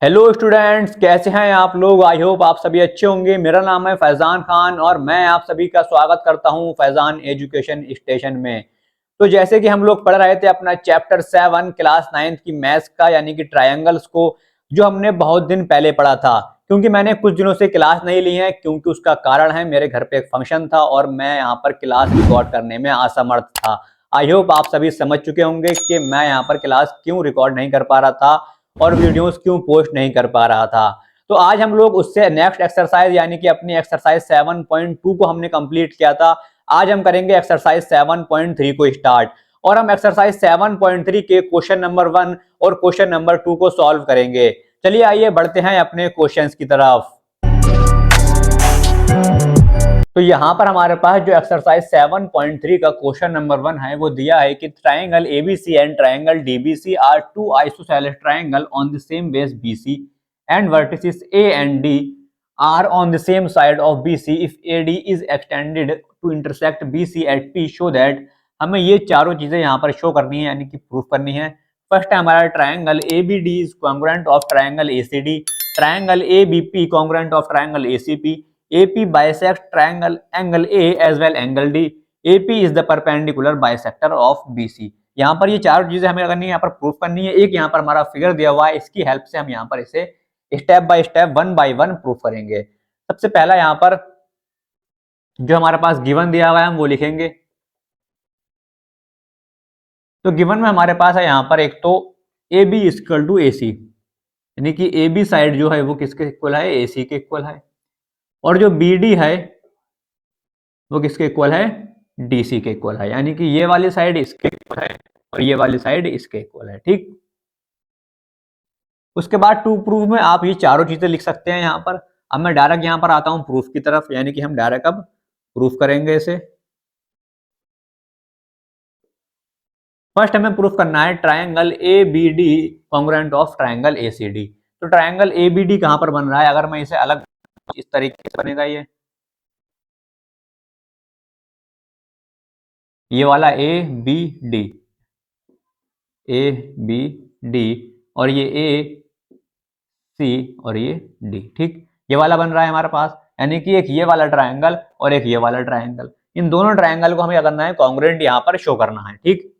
Hello students, कैसे हैं आप लोग। आई होप आप सभी अच्छे होंगे। मेरा नाम है फैज़ान खान और मैं आप सभी का स्वागत करता हूं फैज़ान एजुकेशन स्टेशन में। तो जैसे कि हम लोग पढ़ रहे थे अपना चैप्टर 7 क्लास 9 की मैथ्स का, यानी कि ट्रायंगल्स को, जो हमने बहुत दिन पहले पढ़ा था। क्योंकि मैंने कुछ दिनों से क्लास नहीं ली है, क्योंकि उसका कारण है मेरे घर पे एक फंक्शन था और मैं यहाँ पर क्लास रिकॉर्ड करने में असमर्थ था। आई होप आप सभी समझ चुके होंगे कि मैं यहाँ पर क्लास क्यों रिकॉर्ड नहीं कर पा रहा था और वीडियोस क्यों पोस्ट नहीं कर पा रहा था। तो आज हम लोग उससे नेक्स्ट एक्सरसाइज, यानी कि अपनी एक्सरसाइज 7.2 को हमने कंप्लीट किया था। आज हम करेंगे एक्सरसाइज 7.3 को स्टार्ट, और हम एक्सरसाइज 7.3 के क्वेश्चन नंबर 1 और क्वेश्चन नंबर 2 को सॉल्व करेंगे। चलिए आइए बढ़ते हैं अपने क्वेश्चंस की तरफ। तो यहाँ पर हमारे पास जो एक्सरसाइज 7.3 का क्वेश्चन नंबर 1 है वो दिया है कि triangle ABC and triangle DBC are two isosceles triangle on the same base BC and vertices A and D are on the same side of BC if AD is extended to intersect BC at P show that. हमें ये चारों चीजें यहाँ पर show करनी है, यानी कि प्रूफ करनी है। फर्स्ट है हमारा triangle ABD is congruent of triangle ACD, triangle ABP congruent of triangle ACP, AP bisects triangle angle A as well angle D. AP is the perpendicular bisector of BC. यहाँ पर ये चार चीजें हमें करनी है, यहाँ पर प्रूफ करनी है। एक यहाँ पर हमारा फिगर दिया हुआ है, इसकी हेल्प से हम यहाँ पर इसे step by step 1 by 1 proof करेंगे। सबसे पहला यहाँ पर जो हमारे पास गिवन दिया हुआ है हम वो लिखेंगे। तो गिवन में हमारे पास है यहाँ पर एक तो AB इक्वल टू AC, यानी कि AB साइड जो है वो किसके इक्वल है, AC के इक्वल है, और जो BD है वो किसके इक्वल है, डीसी के इक्वल है, यानी कि ये वाली साइड इसके इक्वल है और ये वाली साइड इसके इक्वल है। ठीक, उसके बाद टू प्रूफ में आप ये चारों चीजें लिख सकते हैं यहाँ पर। अब मैं डायरेक्ट यहाँ पर आता हूँ प्रूफ की तरफ, यानी कि हम डायरेक्ट अब प्रूफ करेंगे इसे। फर्स्ट हमें प्रूफ करना है triangle A B D congruent of triangle A C D. तो ट्राइंगल ए बी डी कहां पर बन रहा है, अगर मैं इसे अलग इस तरीके से बनेगा, ये वाला A B D, A B D, और ये ए सी और ये डी। ठीक, ये वाला बन रहा है हमारे पास, यानी कि एक ये वाला ट्रायंगल और एक ये वाला ट्रायंगल। इन दोनों ट्रायंगल को हमें क्या करना है, कॉन्ग्रुएंट यहाँ पर शो करना है। ठीक,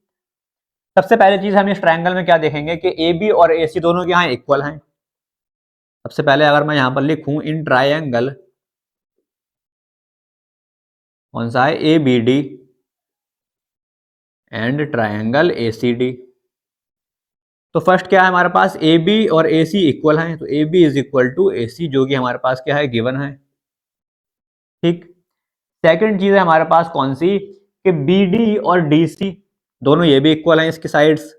सबसे पहले चीज हम इस ट्रायंगल में क्या देखेंगे कि ए बी और ए सी दोनों के यहाँ इक्वल हैं। सबसे पहले अगर मैं यहाँ पर लिखूं इन ट्रायंगल, कौन सा है, A B D and triangle A C D. तो फर्स्ट क्या है हमारे पास, ए बी और ए सी इक्वल हैं, तो A B is equal to A C, जो कि हमारे पास क्या है, गिवन है। ठीक, सेकंड चीज है हमारे पास कौन सी, कि बी डी और डी सी दोनों ये भी इक्वल हैं इसकी साइड्स,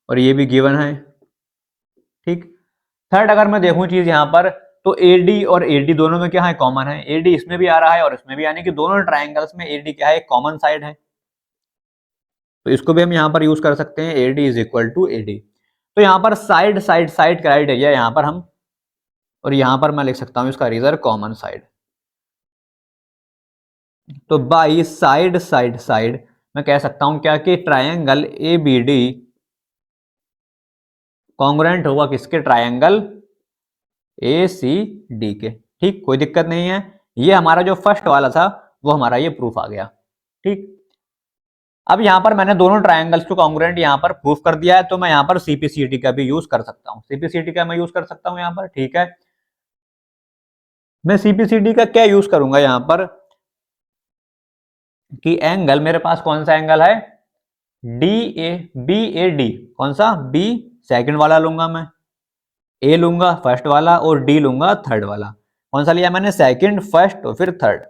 और ये भी गिवन है। ठीक, थर्ड अगर मैं देखूं चीज यहाँ पर, तो एडी और एडी दोनों में क्या है, कॉमन है। एडी इसमें भी आ रहा है और इसमें भी, यानी कि दोनों ट्राइंगल्स में एडी क्या है, कॉमन साइड है। तो इसको भी हम यहाँ पर यूज कर सकते हैं, AD is equal to AD. तो यहाँ पर साइड साइड साइड क्राइटेरिया यहाँ पर हम, और यहाँ पर मैं लिख सकता हूँ इसका रीजन कॉमन साइड। तो बाई साइड साइड साइड मैं कह सकता हूं क्या, कि triangle A B D congruent होगा किसके, ट्रायंगल ए सी डी के। ठीक, कोई दिक्कत नहीं है। ये हमारा जो फर्स्ट वाला था वो हमारा ये प्रूफ आ गया। ठीक, अब यहाँ पर मैंने दोनों ट्रायंगल्स को कॉन्ग्रुएंट यहाँ पर प्रूफ कर दिया है, तो मैं यहाँ पर सीपीसीटी का भी यूज कर सकता हूँ। सीपीसीटी का मैं यूज कर सकता हूँ यहाँ पर। ठीक है, मैं सीपीसीटी का क्या यूज करूंगा यहाँ पर, कि एंगल मेरे पास कौन सा एंगल है, D A B A D, कौन सा, बी सेकंड वाला लूंगा मैं, ए लूंगा फर्स्ट वाला, और डी लूंगा थर्ड वाला। कौन सा लिया मैंने, सेकंड, फर्स्ट और फिर थर्ड।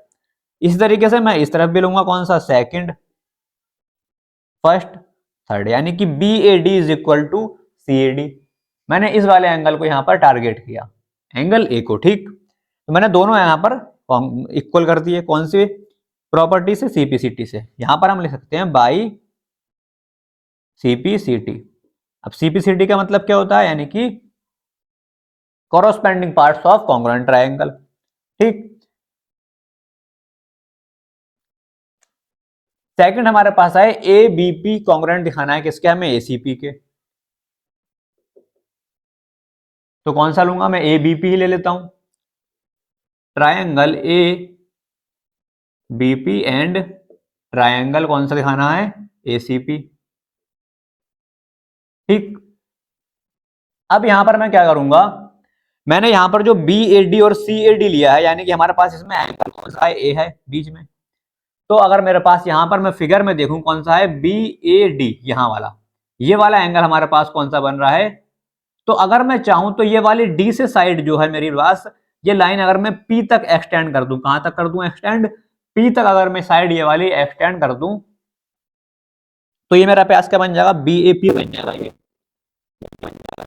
इस तरीके से मैं इस तरफ भी लूंगा, कौन सा, सेकंड, फर्स्ट, थर्ड, यानी कि B A D is equal to C A D. मैंने इस वाले एंगल को यहाँ पर टारगेट किया, एंगल ए को। ठीक, तो मैंने दोनों यहाँ पर इक्वल कर दिए, कौन सी प्रॉपर्टी से, सीपीसीटी से। यहां पर हम लिख सकते हैं बाई सीपीसीटी। अब सीपीसीटी का मतलब क्या होता है, यानी कि corresponding parts of congruent triangle. ठीक, सेकंड हमारे पास है ए बी पी कॉन्ग्रुएंट दिखाना है किसके, हमें एसीपी के। तो कौन सा लूंगा मैं, ए बी पी ही ले लेता हूं। Triangle A BP and triangle कौन सा दिखाना है, एसीपी। ठीक, अब यहां पर मैं क्या करूंगा, मैंने यहां पर जो बी ए डी और सी ए डी लिया है, यानी कि हमारे पास इसमें एंगल कौन सा है, ए है बीच में। तो अगर मेरे पास यहां पर मैं फिगर में देखूं कौन सा है, बी ए डी, यहां वाला, ये वाला एंगल हमारे पास कौन सा बन रहा है। तो अगर मैं चाहूं तो ये वाली डी से साइड जो है मेरी पास, ये लाइन अगर मैं पी तक एक्सटेंड कर दूं, कहां तक कर दूं एक्सटेंड, पी तक अगर मैं साइड ये वाली एक्सटेंड कर दूं, तो ये मेरा पास क्या बन जाएगा, बी ए पी बन जाएगा। ये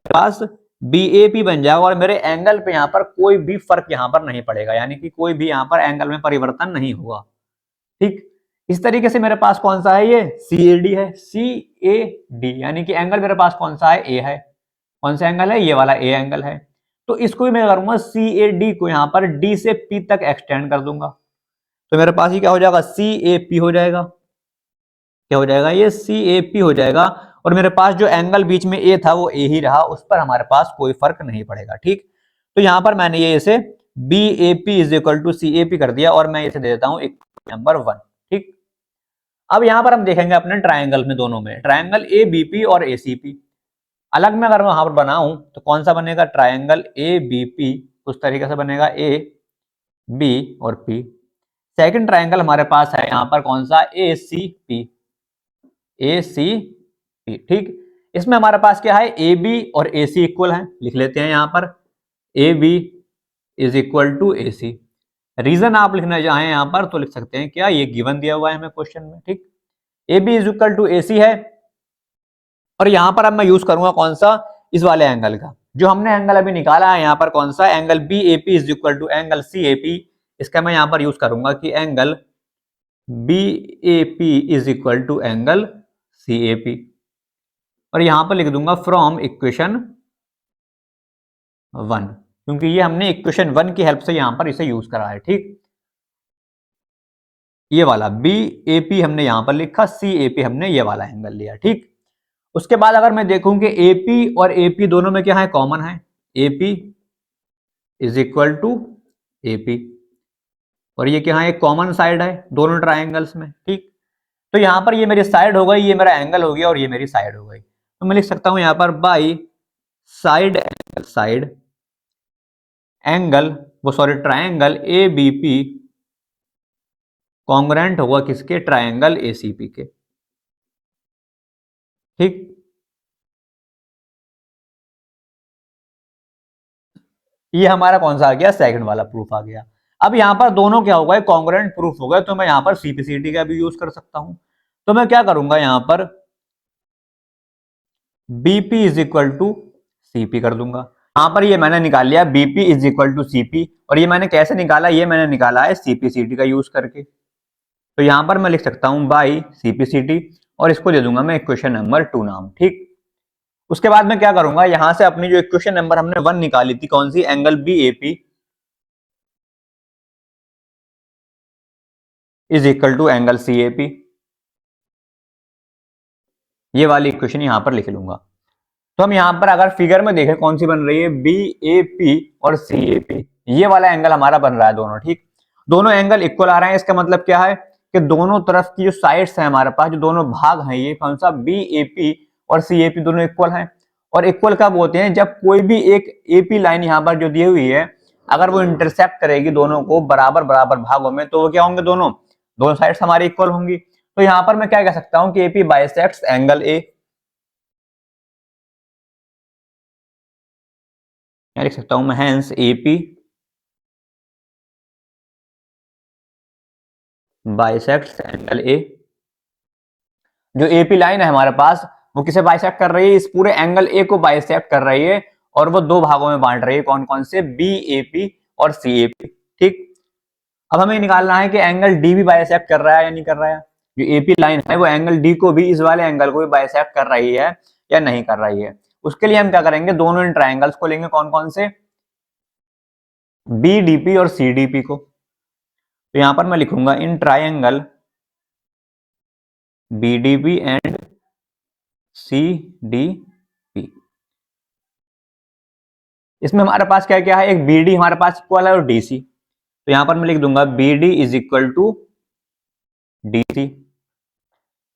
पास बी ए पी बन जाएगा और मेरे एंगल पे यहां पर कोई भी फर्क यहां पर नहीं पड़ेगा, यानी कि कोई भी यहां पर एंगल में परिवर्तन नहीं होगा। ठीक, इस तरीके से मेरे पास कौन सा है, ये सी ए डी है, सी ए डी, यानी कि एंगल मेरे पास कौन सा है, ए है। कौन सा एंगल है, ये वाला ए एंगल है। तो इसको भी मैं करूंगा सी ए डी को यहां पर डी से पी तक एक्सटेंड कर दूंगा, तो मेरे पास ये क्या हो जाएगा, सी ए पी हो जाएगा। क्या हो जाएगा, ये सी ए पी हो जाएगा। और मेरे पास जो एंगल बीच में ए था वो ए ही रहा, उस पर हमारे पास कोई फर्क नहीं पड़ेगा। ठीक, तो यहां पर मैंने ये इसे B A P is equal to C A P कर दिया और मैं इसे दे देता हूं नंबर 1। ठीक, अब यहां पर हम देखेंगे अपने ट्राइंगल में, दोनों में ट्राइंगल ए बी पी और ए सी पी। अलग में अगर मैं वहां पर बनाऊं तो कौन सा बनेगा, ट्राइंगल ए बी पी उस तरीके से बनेगा, ए बी और पी। सेकंड ट्राइंगल हमारे पास है यहां पर कौन सा, ए सी पी, ए सी पी। ठीक, इसमें हमारे पास क्या है, ए बी और ए सी इक्वल है, लिख लेते हैं यहां पर A B is equal to A C. Reason आप लिखना चाहें यहां पर तो लिख सकते हैं, क्या ये गिवन दिया हुआ है हमें क्वेश्चन में। ठीक, A B is equal to A C है, और यहां पर अब मैं यूज करूंगा कौन सा, इस वाले एंगल का, जो हमने एंगल अभी निकाला है यहां पर कौन सा, angle B A P is equal to angle C A P. इसका मैं यहां पर यूज करूंगा कि angle B A P is equal to angle C A P, और यहां पर लिख दूंगा फ्रॉम इक्वेशन 1, क्योंकि ये हमने इक्वेशन 1 की हेल्प से यहां पर इसे यूज करा है। ठीक, ये वाला बी ए पी हमने यहां पर लिखा, सी ए पी हमने ये वाला एंगल लिया। ठीक, उसके बाद अगर मैं देखूं कि एपी और एपी दोनों में क्या है, कॉमन है, AP is equal to AP, और ये क्या है, एक कॉमन साइड है दोनों ट्राइंगल्स में। ठीक, तो यहां पर ये मेरी साइड हो गई, ये मेरा एंगल हो गया और ये मेरी साइड हो गई। तो मैं लिख सकता हूं यहां पर by side angle, side angle वो sorry triangle A B P congruent होगा किसके, ट्राइंगल ए सी पी के। ठीक, ये हमारा कौन सा आ गया, सेकंड वाला प्रूफ आ गया। अब यहां पर दोनों क्या होगा, कॉन्ग्रुएंट प्रूफ हो गए, तो मैं यहां पर सीपीसीटी का भी यूज कर सकता हूं। तो मैं क्या करूंगा, यहां पर BP is equal to CP कर दूंगा। यहां पर ये मैंने निकाल लिया BP is equal to CP, और ये मैंने कैसे निकाला, ये मैंने निकाला है सीपीसीटी का यूज करके। तो यहां पर मैं लिख सकता हूं बाई सीपीसीटी, और इसको दे दूंगा मैं इक्वेशन नंबर 2 नाम। ठीक, उसके बाद मैं क्या करूंगा, यहां से अपनी जो इक्वेशन नंबर हमने 1 निकाली थी, कौन सी, angle B A P is equal to angle C A P, ये वाली इक्वेशन यहां पर लिख लूंगा। तो हम यहां पर अगर फिगर में देखें कौन सी बन रही है, बी ए पी और सी ए पी, ये वाला एंगल हमारा बन रहा है दोनों। ठीक, दोनों एंगल इक्वल आ रहे हैं, इसका मतलब क्या है कि दोनों तरफ की जो साइड्स है हमारे पास, जो दोनों भाग हैं, ये कौन सा, बी ए पी और सी ए पी दोनों इक्वल हैं। और इक्वल कब होते हैं, जब कोई भी एक ए पी लाइन यहाँ पर जो दी हुई है, अगर वो इंटरसेक्ट करेगी दोनों को बराबर बराबर भागों में, तो वो क्या होंगे, दोनों दोनों साइड्स हमारी इक्वल होंगी। तो यहां पर मैं क्या कह सकता हूं कि A P bisects angle A, लिख सकता हूं मैं hence AP bisects angle A. जो एपी लाइन है हमारे पास, वो किसे बाइसेक्ट कर रही है, इस पूरे एंगल ए को बाइसेक्ट कर रही है, और वो दो भागों में बांट रही है, कौन कौन से, बी ए पी और सी ए पी। ठीक, अब हमें निकालना है कि एंगल डी भी बाइसेक्ट कर रहा है या नहीं कर रहा है। जो एपी लाइन है वो एंगल डी को भी, इस वाले एंगल को भी बाइसेक्ट कर रही है या नहीं कर रही है। उसके लिए हम क्या करेंगे, दोनों इन ट्राइंगल्स को लेंगे, कौन कौन से, बी डी पी और सी डी पी को। तो यहां पर मैं लिखूंगा in triangle BDP and CDP। इसमें हमारे पास क्या क्या है, एक BD हमारे पास इक्वल है और DC, तो यहां पर मैं लिख दूंगा BD is equal to DC,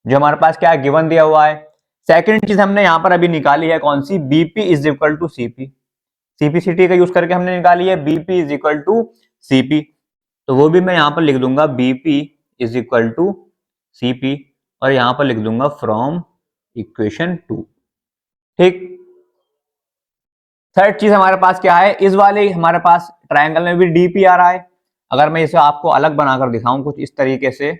जो हमारे पास क्या गिवन दिया हुआ है। सेकंड चीज हमने यहां पर अभी निकाली है कौन सी, BP is equal to CP, CPCT का यूज करके हमने निकाली है BP is equal to CP, तो वो भी मैं यहां पर लिख दूंगा BP is equal to CP, और यहां पर लिख दूंगा फ्रॉम इक्वेशन 2। ठीक। थर्ड चीज हमारे पास क्या है, इस वाले हमारे पास ट्रायंगल में भी DP आ रहा है। अगर मैं इसे आपको अलग बनाकर दिखाऊं कुछ इस तरीके से,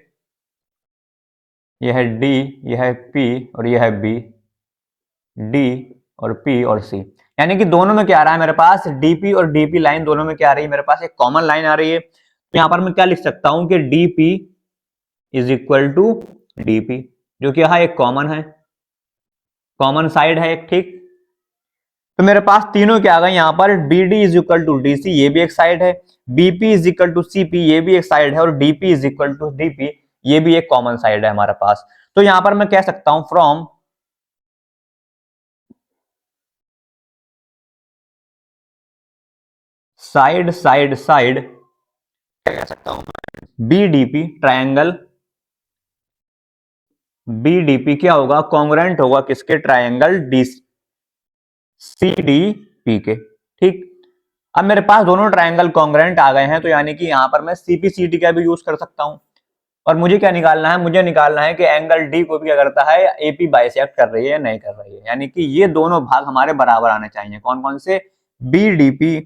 यह है D, यह है P और यह है B, D और P और C, यानी कि दोनों में क्या आ रहा है मेरे पास, DP और DP लाइन दोनों में क्या आ रही है मेरे पास, एक कॉमन लाइन आ रही है। तो यहां पर मैं क्या लिख सकता हूं कि DP is equal to DP, जो कि यहां एक कॉमन है, कॉमन साइड है एक। ठीक। तो मेरे पास तीनों क्या आ गए यहाँ पर, BD is equal to DC, ये भी एक साइड है, BP is equal to CP, ये भी एक साइड है, और DP is equal to DP, ये भी एक कॉमन साइड है हमारे पास। तो यहां पर मैं कह सकता हूं फ्रॉम साइड साइड साइड क्या कह सकता हूं, BDP ट्रायंगल, BDP क्या होगा, कॉन्ग्रुएंट होगा किसके, ट्रायंगल CDP के। ठीक। अब मेरे पास दोनों ट्रायंगल कॉन्ग्रुएंट आ गए हैं, तो यानी कि यहां पर मैं CPCT का भी यूज कर सकता हूं। और मुझे क्या निकालना है, मुझे निकालना है कि एंगल D को भी क्या करता है, AP बाइसेक्ट कर रही है या नहीं कर रही है, यानी कि ये दोनों भाग हमारे बराबर आने चाहिए। कौन कौन से, BDP,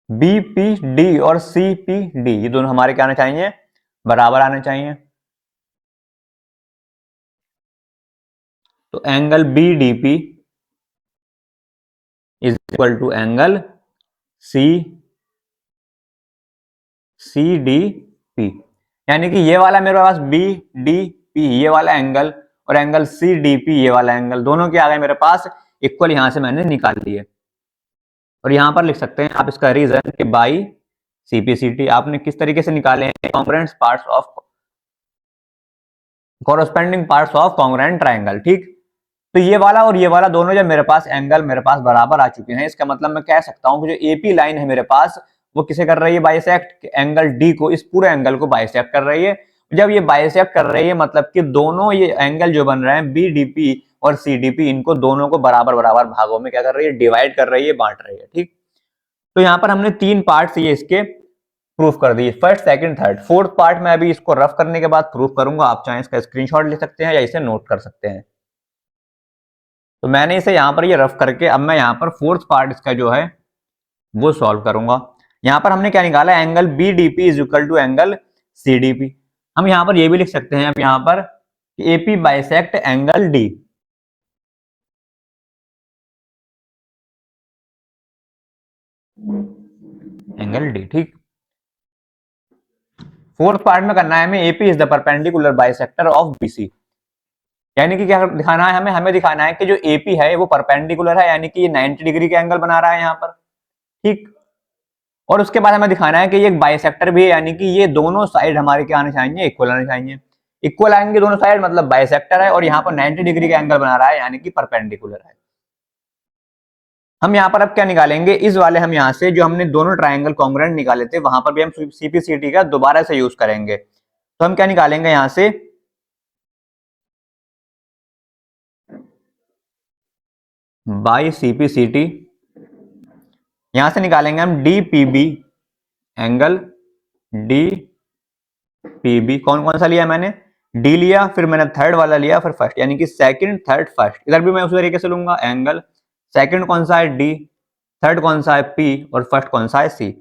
BPD और CPD, ये दोनों हमारे क्या आने चाहिए, बराबर आने चाहिए। तो angle BDP is equal to angle CDP, यानी कि ये वाला मेरे पास BDP ये वाला एंगल, और एंगल CDP ये वाला एंगल, दोनों के आ गए मेरे पास इक्वल, यहां से मैंने निकाल लिए। और यहां पर लिख सकते हैं आप इसका रीजन कि बाई CPCT आपने किस तरीके से निकाले हैं, congruent parts of corresponding parts of congruent triangle. ठीक। तो ये वाला और ये वाला दोनों जब मेरे पास एंगल मेरे पास बराबर आ चुके हैं, इसका मतलब मैं कह सकता हूं कि जो AP लाइन है मेरे पास, वो किसे कर रही है, बाइसेक्ट, एंगल D को, इस पूरे एंगल को बाइसेक्ट कर रही है। जब ये बाइसेक्ट कर रही है मतलब कि दोनों ये एंगल जो बन रहे हैं BDP और CDP, इनको दोनों को बराबर बराबर भागों में क्या कर रही है, डिवाइड कर रही है, बांट रही है। ठीक। तो यहाँ पर हमने 3 पार्ट ये इसके प्रूफ कर दिए, first second third. Fourth part में अभी इसको रफ करने के बाद प्रूफ करूंगा, आप चाहे इसका स्क्रीनशॉट ले सकते हैं या इसे नोट कर सकते हैं। तो मैंने इसे यहां पर ये रफ करके अब मैं यहां पर फोर्थ पार्ट इसका जो है वो सॉल्व करूंगा। यहां पर हमने क्या निकाला, angle BDP is equal to angle CDP। हम यहां पर ये भी लिख सकते हैं अब यहां पर AP bisect angle D, angle D। ठीक। फोर्थ पार्ट में करना है हमें, AP is the perpendicular bisector of BC, यानी कि क्या दिखाना है हमें, हमें दिखाना है कि जो AP है वो परपेंडिकुलर है, यानी कि ये 90 डिग्री का एंगल बना रहा है यहाँ पर। ठीक। और उसके बाद हमें दिखाना है कि ये एक बाइसेक्टर भी है, यानी कि ये दोनों साइड हमारे क्या आने चाहिए, इक्वल आने चाहिए। इक्वल आएंगे दोनों साइड मतलब बाइसेक्टर है, और यहाँ पर 90 डिग्री का एंगल बना रहा है, यानी कि परपेंडिकुलर है। हम यहाँ पर अब क्या निकालेंगे, इस वाले हम यहाँ से जो हमने दोनों ट्राइंगल कॉन्ग्रुएंट निकाले थे, वहां पर भी हम CPCT का दोबारा से यूज करेंगे। तो हम क्या निकालेंगे यहाँ से, बाई CPCT, यहां से निकालेंगे हम DPB एंगल DPB। कौन कौन सा लिया मैंने, D लिया, फिर मैंने थर्ड वाला लिया, फिर फर्स्ट, यानी कि सेकंड थर्ड फर्स्ट। इधर भी मैं उसी तरीके से लूंगा एंगल, सेकंड कौन सा है D, थर्ड कौन सा है P, और फर्स्ट कौन सा है C।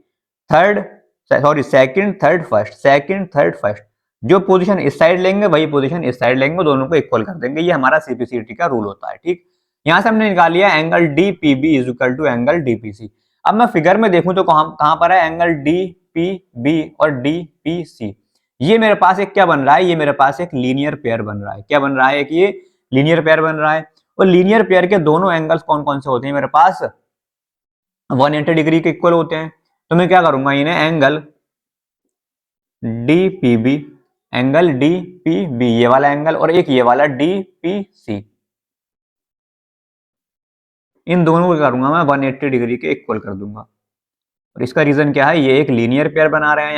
Third sorry second third first, second third first, जो पोजीशन इस साइड लेंगे वही पोजीशन इस साइड लेंगे, दोनों को इक्वल कर देंगे। ये हमारा CPCT का रूल होता है। ठीक। यहां से हमने निकाल लिया angle DPB is equal to angle DPC। अब मैं फिगर में देखूं तो कहां पर है, एंगल DPB और DPC, ये मेरे पास एक क्या बन रहा है, ये मेरे पास एक लीनियर पेयर बन रहा है। क्या बन रहा है, कि ये लीनियर पेयर बन रहा है। और लीनियर पेयर के दोनों एंगल्स कौन कौन से होते हैं मेरे पास, 180 डिग्री के इक्वल होते हैं। तो मैं क्या करूंगा, इन्हें angle DPB angle D P B, ये वाला एंगल, और एक ये वाला डी पी सी, इन दोनों को करूंगा मैं 180 डिग्री के इक्वल कर दूंगा। और इसका रीजन क्या है, ये एक लीनियर पेयर बना रहे हैं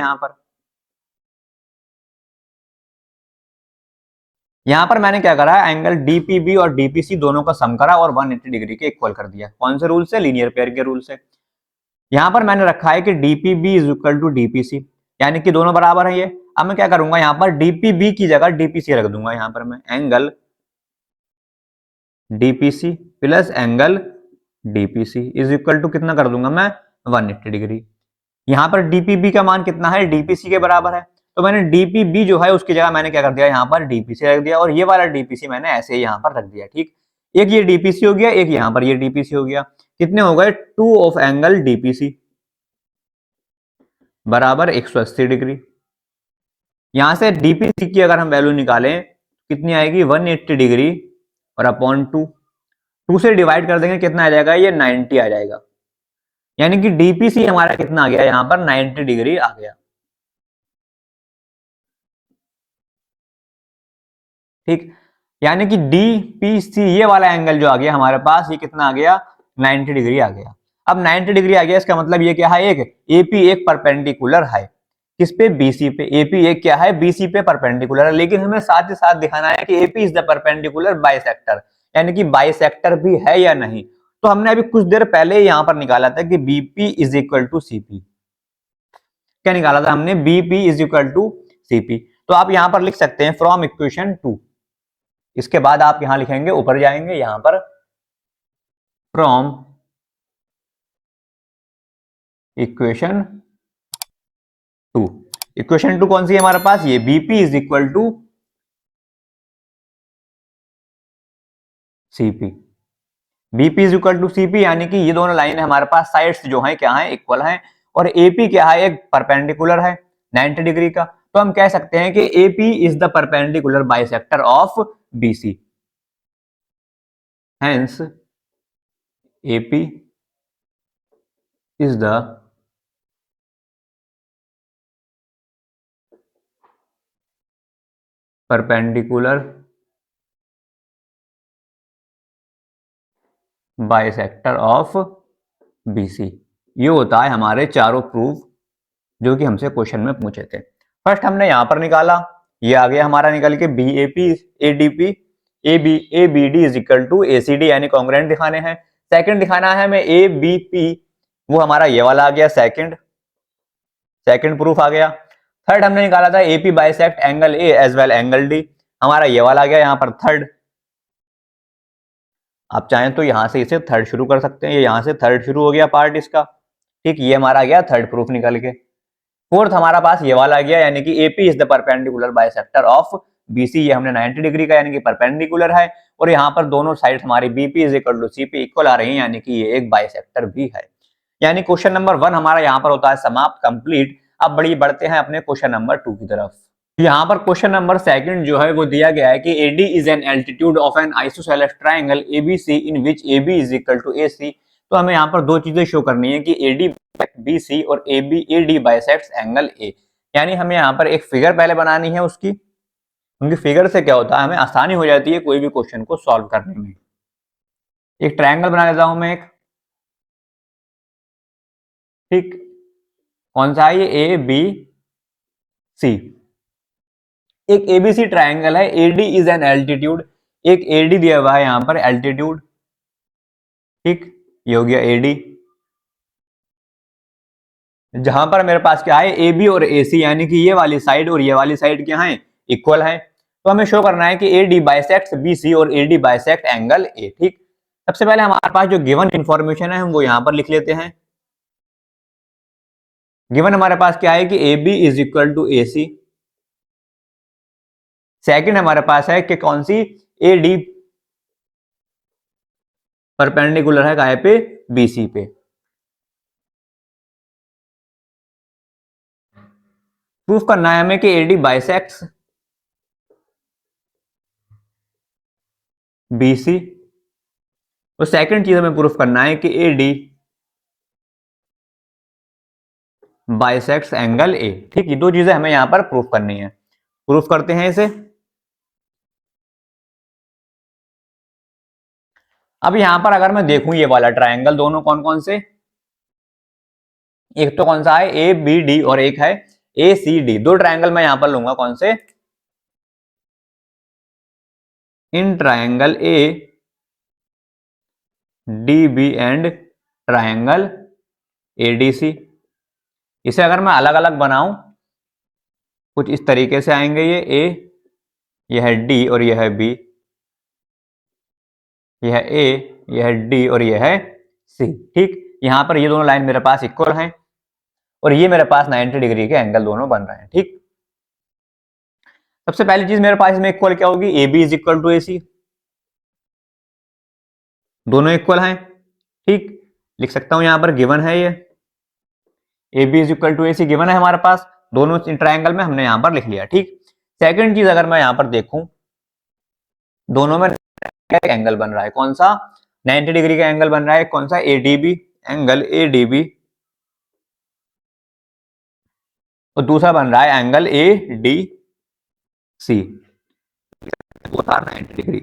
यहां पर मैंने क्या करा, एंगल डीपीबी और डीपीसी दोनों का सम करा और 180 डिग्री के इक्वल कर दिया। कौन से रूल से, लीनियर पेयर के रूल से। यहां पर मैंने रखा है कि DPB is equal to DPC, यानी कि दोनों बराबर है ये। अब मैं क्या करूंगा, यहां पर डीपीबी की जगह डीपीसी रख दूंगा। यहां पर मैं angle DPC plus angle DPC is equal to कितना कर दूंगा मैं, 180 डिग्री। यहां पर डीपीबी का मान कितना है, डीपीसी के बराबर है, तो मैंने डीपीबी जो है उसकी जगह मैंने क्या कर दिया, यहां पर डीपीसी रख दिया, और ये वाला डीपीसी मैंने ऐसे ही यहां पर रख दिया। ठीक, एक ये डीपीसी हो गया, एक यहां पर ये डीपीसी हो गया। कितने हो गए, 2 ऑफ एंगल डीपीसी बराबर 180 डिग्री। यहां से डीपीसी की अगर हम वैल्यू निकालें कितनी आएगी, 180 डिग्री और अपॉन 2 से डिवाइड कर देंगे, कितना आ जाएगा, ये 90 आ जाएगा। यानी कि डीपीसी हमारा कितना आ गया, यहां पर 90 डिग्री आ गया। ठीक, यानी कि डीपीसी ये वाला एंगल जो आ गया हमारे पास, ये कितना आ गया, 90 डिग्री आ गया। अब 90 डिग्री आ गया, इसका मतलब ये क्या है, एक एपी एक परपेंडिकुलर है किस पे, बीसी पे। एपी एक क्या है, बीसी पे परपेंडिकुलर है, लेकिन हमें साथ ही साथ दिखाना है कि AP is the perpendicular bisector, यानी कि बाइसेक्टर भी है या नहीं। तो हमने अभी कुछ देर पहले यहां पर निकाला था कि BP is equal to CP. क्या निकाला था हमने, BP is equal to CP. तो आप यहां पर लिख सकते हैं फ्रॉम इक्वेशन 2। इसके बाद आप यहां लिखेंगे, ऊपर जाएंगे यहां पर फ्रॉम इक्वेशन 2। इक्वेशन 2 कौन सी है हमारे पास, ये BP is equal to CP. BP is equal to CP, यानी कि ये दोनों लाइन हमारे पास साइड्स जो है क्या है, इक्वल है, और एपी क्या है, एक परपेंडिकुलर है 90 डिग्री का। तो हम कह सकते हैं कि AP is the perpendicular bisector of BC, hence AP is the perpendicular bisector of BC. ये होता है हमारे चारों प्रूफ जो कि हमसे क्वेश्चन में पूछे थे। फर्स्ट हमने यहां पर निकाला, ये आ गया हमारा निकल के B A P A D P A B D is equal to A C D, यानी कॉन्ग्रुएंट दिखाने हैं। सेकंड दिखाना है हमें ए बी पी, वो हमारा ये वाला आ गया, सेकंड प्रूफ आ गया। थर्ड हमने निकाला था AP bisect angle A as well angle D, हमारा ये वाला आ गया यहाँ पर थर्ड। आप चाहें तो यहां से इसे थर्ड शुरू कर सकते हैं, ये यहां से थर्ड शुरू हो गया पार्ट इसका। ठीक, ये हमारा गया थर्ड प्रूफ निकल के। फोर्थ हमारा पास ये वाला गया, यानी कि AP is the perpendicular bisector of BC, ये हमने 90 डिग्री का यानी कि परपेंडिकुलर है, और यहाँ पर दोनों साइड हमारी BP is equal to CP equal आ रही है, यानी कि ये एक बाइसेक्टर भी है। यानी क्वेश्चन नंबर 1 हमारा यहाँ पर होता है समाप्त, कंप्लीट। अब बढ़ते हैं अपने क्वेश्चन नंबर 2 की तरफ। यहाँ पर क्वेश्चन नंबर 2 जो है वो दिया गया है कि AD is an altitude of an isosceles triangle ABC in which AB is equal to AC। तो हमें यहाँ पर दो चीजें शो करनी है कि AD BC और AD बाइसेक्ट्स एंगल A। यानी हमें यहाँ पर एक फिगर पहले बनानी है उसकी, क्योंकि फिगर से क्या होता है, हमें आसानी हो जाती है कोई भी क्वेश्चन को सॉल्व करने में। एक ट्राइंगल बना लेता हूं मैं एक, ठीक, कौन सा है ये, ABC। एक एबीसी ट्राइंगल है, एडी इज एन एल्टीट्यूड, एक एडी दिया हुआ है यहां पर एल्टीट्यूड। ठीक, ये हो गया एडी। जहां पर मेरे पास क्या है, ए बी और ए सी, यानी कि ये वाली साइड और ये वाली साइड क्या है, इक्वल है। तो हमें शो करना है कि A D bisect B C और A D bisect angle A. ठीक, सबसे पहले हमारे पास जो गिवन इंफॉर्मेशन है हम वो यहां पर लिख लेते हैं। गिवन हमारे पास क्या है कि A B is equal to A C. Second हमारे पास है कि कौन सी, ए डी परपेंडिकुलर है काय पे, बीसी पे। प्रूफ करना है हमें कि एडी बाइसेक्ट्स बीसी, तो सेकंड चीज हमें प्रूफ करना है कि एडी बाइसेक्ट्स एंगल ए। ठीक, ये दो चीजें हमें यहां पर प्रूफ करनी है। प्रूफ करते हैं इसे। अब यहां पर अगर मैं देखूं ये वाला ट्रायंगल, दोनों कौन कौन से, एक तो कौन सा है ए बी डी और एक है ए सी डी। दो ट्रायंगल मैं यहां पर लूंगा, कौन से, इन triangle A D B and triangle A D C. इसे अगर मैं अलग अलग बनाऊं कुछ इस तरीके से आएंगे, ये ए, यह है डी और यह है बी, यह है ए, यह है डी और यह है सी। ठीक, यहां पर ये दोनों लाइन मेरे पास इक्वल हैं और ये मेरे पास 90 डिग्री के एंगल दोनों बन रहे हैं। ठीक, सबसे पहली चीज मेरे पास इसमें इक्वल क्या होगी, A B is equal to A C, दोनों इक्वल हैं। ठीक, लिख सकता हूं यहां पर गिवन है ये A B is equal to A C given है हमारे पास, दोनों ट्रायंगल में हमने यहां पर लिख लिया। ठीक, सेकंड चीज अगर मैं यहां पर देखूं, दोनों में एंगल बन रहा है, कौन सा, 90 डिग्री का एंगल बन रहा है, कौन सा, एडीबी, एंगल एडीबी, और दूसरा बन रहा है angle A D C, 90 degree.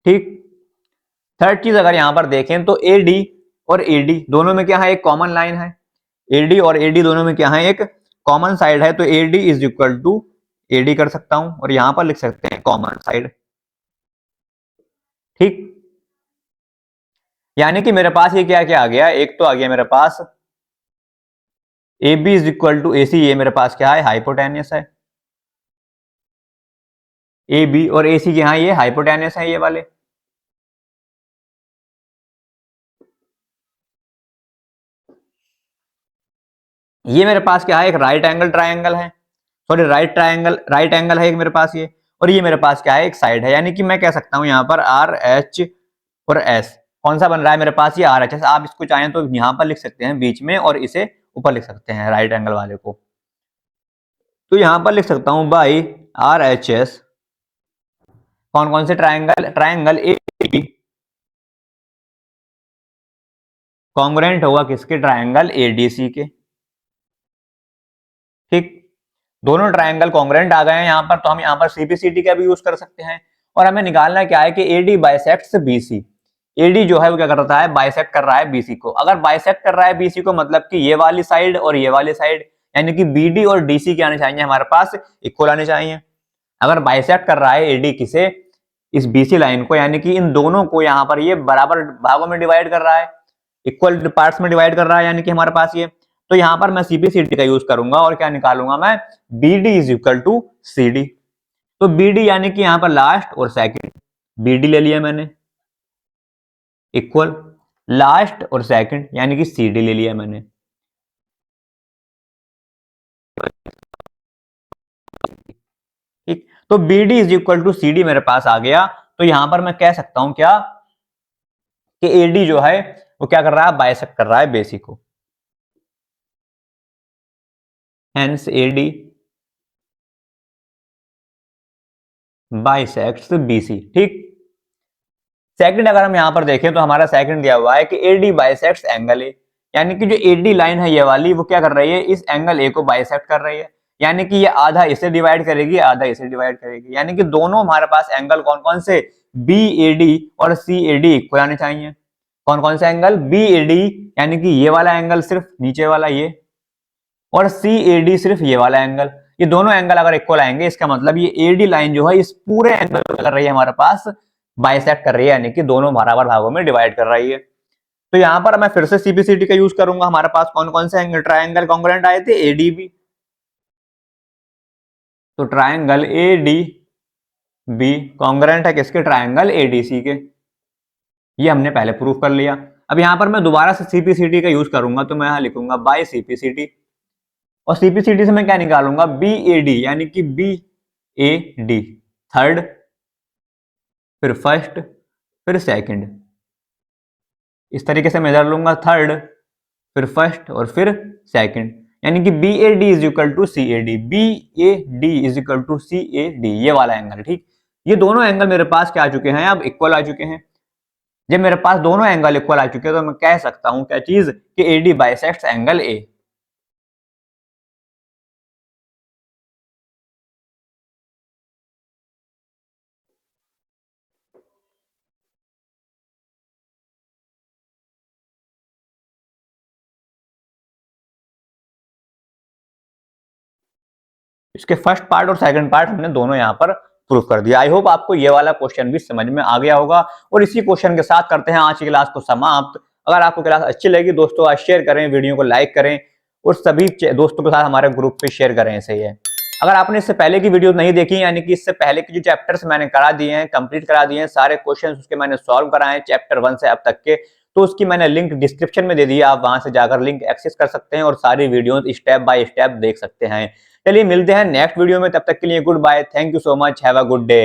ठीक, थर्ड चीज अगर यहां पर देखें तो एडी और एडी दोनों में क्या है, एक कॉमन लाइन है, एडी और एडी दोनों में क्या है, एक कॉमन साइड है, तो AD is equal to AD कर सकता हूं और यहां पर लिख सकते हैं कॉमन साइड। ठीक, यानी कि मेरे पास ये क्या क्या आ गया, एक तो आ गया मेरे पास A B is equal to A C, ये मेरे पास क्या है, हाइपोटेनियस है, ए बी और ए सी यहाँ ये हाइपोटेनियस है ये वाले। ये मेरे पास क्या है, एक राइट एंगल ट्रायंगल है, सॉरी राइट एंगल है एक मेरे पास ये, और ये मेरे पास क्या है, एक साइड है, यानी कि मैं कह सकता हूं यहाँ पर आर एच और एस कौन सा बन रहा है मेरे पास, ये आर एच एस। आप इसको चाहें तो यहाँ पर लिख सकते हैं बीच में और इसे ऊपर लिख सकते हैं राइट एंगल वाले को, तो यहां पर लिख सकता हूं बाई आर एच एस कौन कौन से triangle, triangle A B congruent होगा किसके, ट्रायंगल एडीसी के। ठीक, दोनों ट्रायंगल कॉन्ग्रुएंट आ गए हैं यहाँ पर, तो हम यहाँ पर सीपीसीटी का भी यूज कर सकते हैं। और हमें निकालना क्या है कि एडी बाइसेक्ट्स बीसी, एडी जो है वो क्या करता है, बाइसेक्ट कर रहा है बीसी को। अगर बाइसेक्ट कर रहा है बीसी को मतलब कि ये वाली साइड और ये वाली साइड, यानी कि बीडी और डीसी क्या आने चाहिए हमारे पास, इक्वल आने चाहिए। अगर बाइसेक्ट कर रहा है एडी किसे, इस बीसी लाइन को, यानी कि इन दोनों को यहाँ पर ये बराबर भागों में डिवाइड कर रहा है, इक्वल पार्ट्स में डिवाइड कर रहा है, यानी कि हमारे पास ये, तो यहां पर मैं सीपीसीटी का यूज करूंगा और क्या निकालूंगा मैं, BD is equal to CD. तो बीडी यानी कि यहां पर लास्ट और सेकंड, बीडी ले लिया मैंने इक्वल लास्ट और सेकंड, यानी कि सीडी ले लिया मैंने। ठीक, तो BD is equal to CD मेरे पास आ गया, तो यहां पर मैं कह सकता हूं क्या कि एडी जो है वो क्या कर रहा है, बाइसेक्ट कर रहा है बेसी को, हेंस एडी बाइसेक्ट्स बीसी। ठीक, सेकंड अगर हम यहां पर देखें तो हमारा सेकंड दिया हुआ है कि एडी बाइसेक्ट्स एंगल ए, यानी कि जो एडी लाइन है ये वाली वो क्या कर रही है, इस एंगल ए को बाइसेक्ट कर रही है, यानी कि ये आधा इसे डिवाइड करेगी आधा इसे डिवाइड करेगी, यानी कि दोनों हमारे पास एंगल कौन कौन से, बी एडी और सी एडी इक्वल आने चाहिए। कौन कौन से एंगल, बी एडी यानी कि ये वाला एंगल सिर्फ नीचे वाला ये, और सी एडी सिर्फ ये वाला एंगल, ये दोनों एंगल अगर इक्वल आएंगे इसका मतलब ये एडी लाइन जो है इस पूरे एंगल को कर रही है हमारे पास बाइसेक्ट कर रही है, यानी कि दोनों बराबर भागों में डिवाइड कर रही है। तो यहां पर मैं फिर से सीपीसीटी का यूज करूंगा, हमारे पास कौन कौन से एंगल ट्रायंगल कॉन्ग्रुएंट आए थे, एडीबी, तो ट्रायंगल एडी बी कॉन्ग्रुएंट है किसके, ट्रायंगल एडीसी के, ये हमने पहले प्रूफ कर लिया। अब यहां पर मैं दोबारा से सीपीसीटी का यूज करूंगा, तो मैं यहां लिखूंगा बाय सीपीसीटी, और सीपीसीटी से मैं क्या निकालूंगा, बी ए डी, यानी कि बी ए डी थर्ड, फिर फर्स्ट, फिर सेकंड, इस तरीके से मेजर लूंगा, थर्ड फिर फर्स्ट और फिर सेकंड, यानी कि B A D is equal to C A D, B A D is equal to C A D, ये वाला एंगल। ठीक, ये दोनों एंगल मेरे पास क्या आ चुके हैं, अब इक्वल आ चुके हैं। जब मेरे पास दोनों एंगल इक्वल आ चुके हैं तो मैं कह सकता हूं क्या चीज, कि A D bisects angle A. इसके फर्स्ट पार्ट और सेकंड पार्ट हमने दोनों यहाँ पर प्रूफ कर दिया। आई होप आपको ये वाला क्वेश्चन भी समझ में आ गया होगा। और इसी क्वेश्चन के साथ करते हैं आज की क्लास को समाप्त। अगर आपको क्लास अच्छी लगी दोस्तों, आज शेयर करें, वीडियो को लाइक करें और सभी दोस्तों के साथ हमारे ग्रुप पे शेयर करें। ऐसे ही है। अगर आपने इससे पहले की वीडियो नहीं देखी, यानी कि इससे पहले की जो चैप्टर्स मैंने करा दिए हैं, कंप्लीट करा दिए हैं, सारे क्वेश्चन उसके मैंने सॉल्व कराए हैं चैप्टर 1 से अब तक के, तो उसकी मैंने लिंक डिस्क्रिप्शन में दे दी है। आप वहां से जाकर लिंक एक्सेस कर सकते हैं और सारी वीडियोस स्टेप बाय स्टेप देख सकते हैं। चलिए मिलते हैं नेक्स्ट वीडियो में, तब तक के लिए goodbye, thank you so much, have a good day.